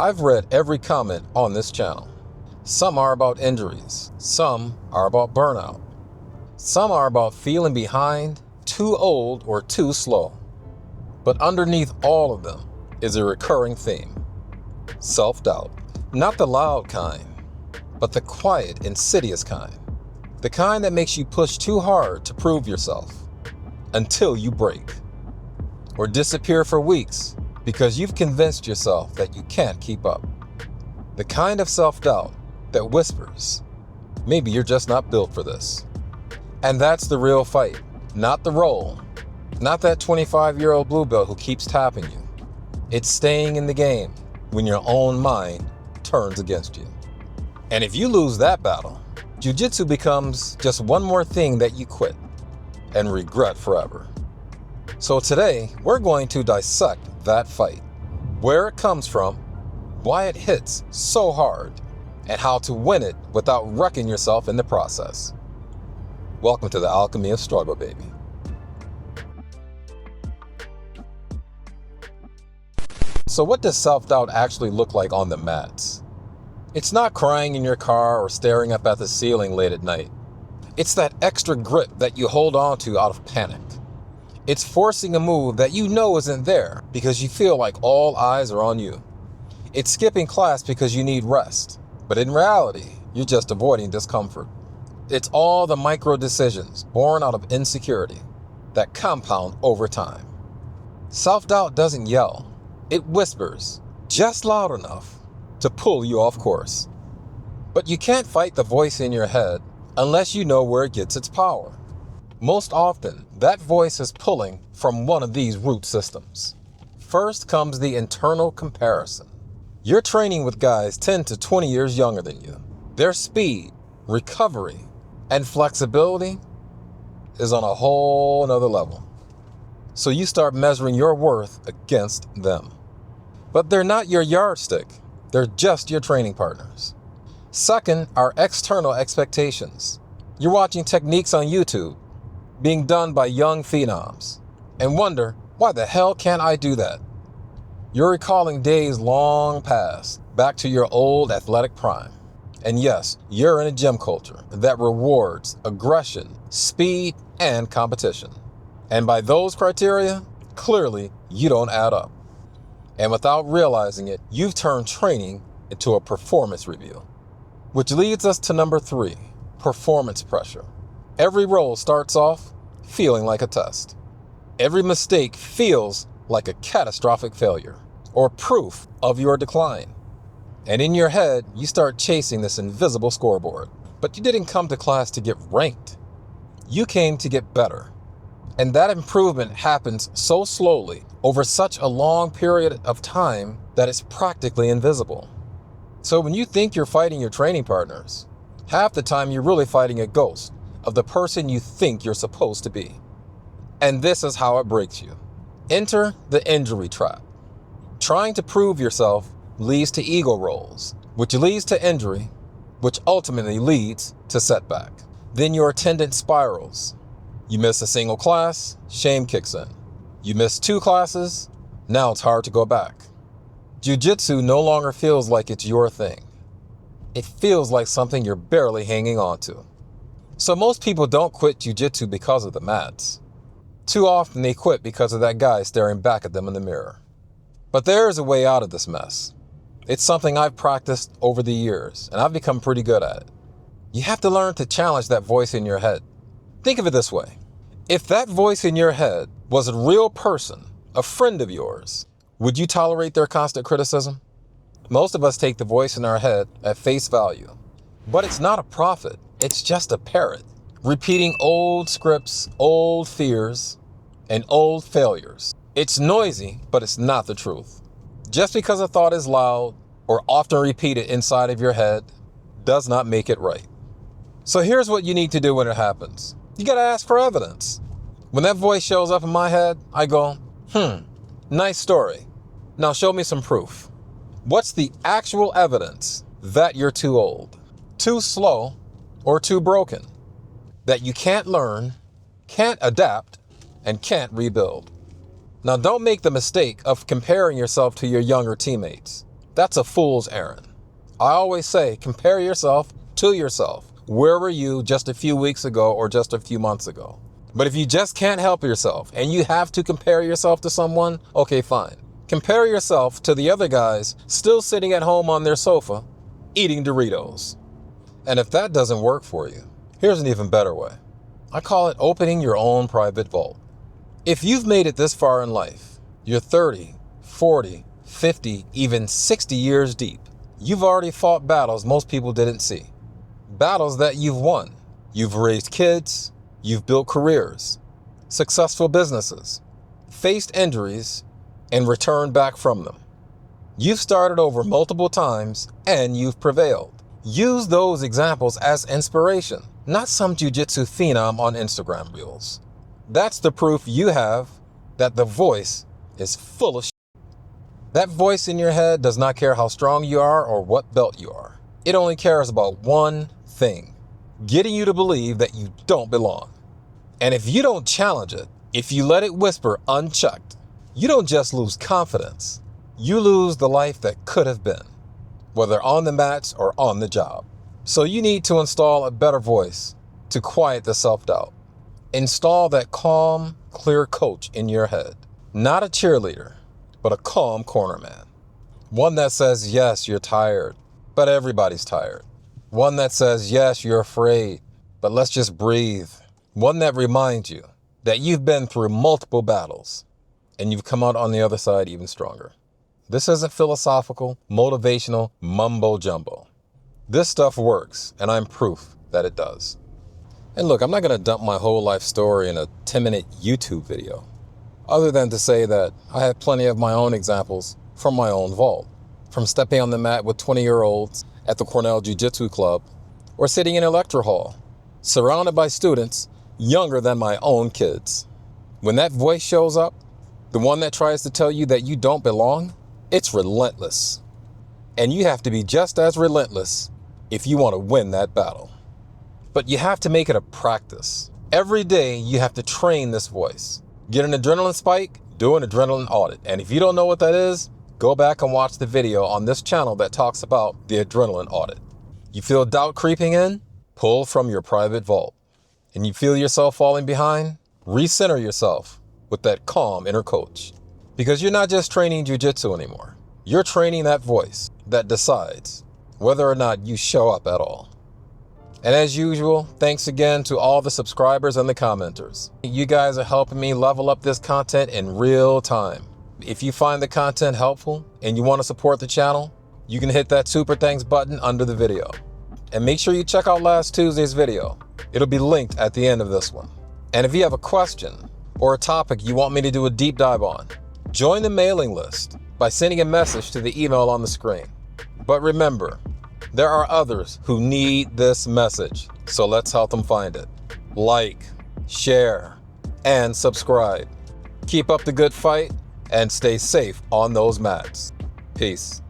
I've read every comment on this channel. Some are about injuries. Some are about burnout. Some are about feeling behind, too old, or too slow. But underneath all of them is a recurring theme: self-doubt. Not the loud kind, but the quiet, insidious kind. The kind that makes you push too hard to prove yourself until you break or disappear for weeks because you've convinced yourself that you can't keep up. The kind of self-doubt that whispers, maybe you're just not built for this. And that's the real fight, not the role, not that 25-year-old blue belt who keeps tapping you. It's staying in the game when your own mind turns against you. And if you lose that battle, Jiu-Jitsu becomes just one more thing that you quit and regret forever. So today, we're going to dissect that fight, where it comes from, why it hits so hard, and how to win it without wrecking yourself in the process. Welcome to the Alchemy of Struggle, baby. So what does self-doubt actually look like on the mats? It's not crying in your car or staring up at the ceiling late at night. It's that extra grip that you hold on to out of panic. It's forcing a move that you know isn't there because you feel like all eyes are on you. It's skipping class because you need rest, but in reality, you're just avoiding discomfort. It's all the micro decisions born out of insecurity that compound over time. Self-doubt doesn't yell. It whispers just loud enough to pull you off course. But you can't fight the voice in your head unless you know where it gets its power. Most often, that voice is pulling from one of these root systems. First comes the internal comparison. You're training with guys 10 to 20 years younger than you. Their speed, recovery, and flexibility is on a whole nother level. So you start measuring your worth against them. But they're not your yardstick. They're just your training partners. Second are external expectations. You're watching techniques on YouTube being done by young phenoms and wonder, why the hell can't I do that? You're recalling days long past, back to your old athletic prime. And yes, you're in a gym culture that rewards aggression, speed, and competition. And by those criteria, clearly you don't add up. And without realizing it, you've turned training into a performance review. Which leads us to number 3, performance pressure. Every roll starts off feeling like a test. Every mistake feels like a catastrophic failure or proof of your decline. And in your head, you start chasing this invisible scoreboard. But you didn't come to class to get ranked. You came to get better. And that improvement happens so slowly over such a long period of time that it's practically invisible. So when you think you're fighting your training partners, half the time you're really fighting a ghost of the person you think you're supposed to be. And this is how it breaks you. Enter the injury trap. Trying to prove yourself leads to ego rolls, which leads to injury, which ultimately leads to setback. Then your attendance spirals. You miss a single class, shame kicks in. You miss 2 classes, now it's hard to go back. Jiu-Jitsu no longer feels like it's your thing. It feels like something you're barely hanging on to. So most people don't quit Jiu-Jitsu because of the mats. Too often they quit because of that guy staring back at them in the mirror. But there is a way out of this mess. It's something I've practiced over the years, and I've become pretty good at it. You have to learn to challenge that voice in your head. Think of it this way. If that voice in your head was a real person, a friend of yours, would you tolerate their constant criticism? Most of us take the voice in our head at face value. But it's not a prophet, it's just a parrot, repeating old scripts, old fears, and old failures. It's noisy, but it's not the truth. Just because a thought is loud or often repeated inside of your head does not make it right. So here's what you need to do when it happens. You gotta ask for evidence. When that voice shows up in my head, I go, nice story. Now show me some proof. What's the actual evidence that you're too old, too slow, or too broken? That you can't learn, can't adapt, and can't rebuild. Now don't make the mistake of comparing yourself to your younger teammates. That's a fool's errand. I always say, compare yourself to yourself. Where were you just a few weeks ago or just a few months ago? But if you just can't help yourself and you have to compare yourself to someone, okay, fine. Compare yourself to the other guys still sitting at home on their sofa, eating Doritos. And if that doesn't work for you, here's an even better way. I call it opening your own private vault. If you've made it this far in life, you're 30, 40, 50, even 60 years deep. You've already fought battles most people didn't see. Battles that you've won. You've raised kids, you've built careers, successful businesses, faced injuries, and returned back from them. You've started over multiple times and you've prevailed. Use those examples as inspiration, not some jiu-jitsu phenom on Instagram reels. That's the proof you have that the voice is full of shit. That voice in your head does not care how strong you are or what belt you are. It only cares about one thing, getting you to believe that you don't belong. And if you don't challenge it, if you let it whisper unchecked, you don't just lose confidence, you lose the life that could have been, whether on the mats or on the job. So you need to install a better voice to quiet the self-doubt. Install that calm, clear coach in your head. Not a cheerleader, but a calm corner man. One that says, yes, you're tired, but everybody's tired. One that says, yes, you're afraid, but let's just breathe. One that reminds you that you've been through multiple battles and you've come out on the other side even stronger. This isn't philosophical, motivational mumbo jumbo. This stuff works, and I'm proof that it does. And look, I'm not going to dump my whole life story in a 10-minute YouTube video, other than to say that I have plenty of my own examples from my own vault, from stepping on the mat with 20-year-olds at the Cornell Jiu-Jitsu Club, or sitting in a lecture hall, surrounded by students younger than my own kids. When that voice shows up, the one that tries to tell you that you don't belong, it's relentless. And you have to be just as relentless if you want to win that battle. But you have to make it a practice. Every day you have to train this voice. Get an adrenaline spike, do an adrenaline audit. And if you don't know what that is, go back and watch the video on this channel that talks about the adrenaline audit. You feel doubt creeping in? Pull from your private vault. And you feel yourself falling behind? Recenter yourself with that calm inner coach. Because you're not just training jiu-jitsu anymore. You're training that voice that decides whether or not you show up at all. And as usual, thanks again to all the subscribers and the commenters. You guys are helping me level up this content in real time. If you find the content helpful and you want to support the channel, you can hit that super thanks button under the video. And make sure you check out last Tuesday's video. It'll be linked at the end of this one. And if you have a question or a topic you want me to do a deep dive on, join the mailing list by sending a message to the email on the screen. But remember, there are others who need this message, so let's help them find it. Like, share, and subscribe. Keep up the good fight and stay safe on those mats. Peace.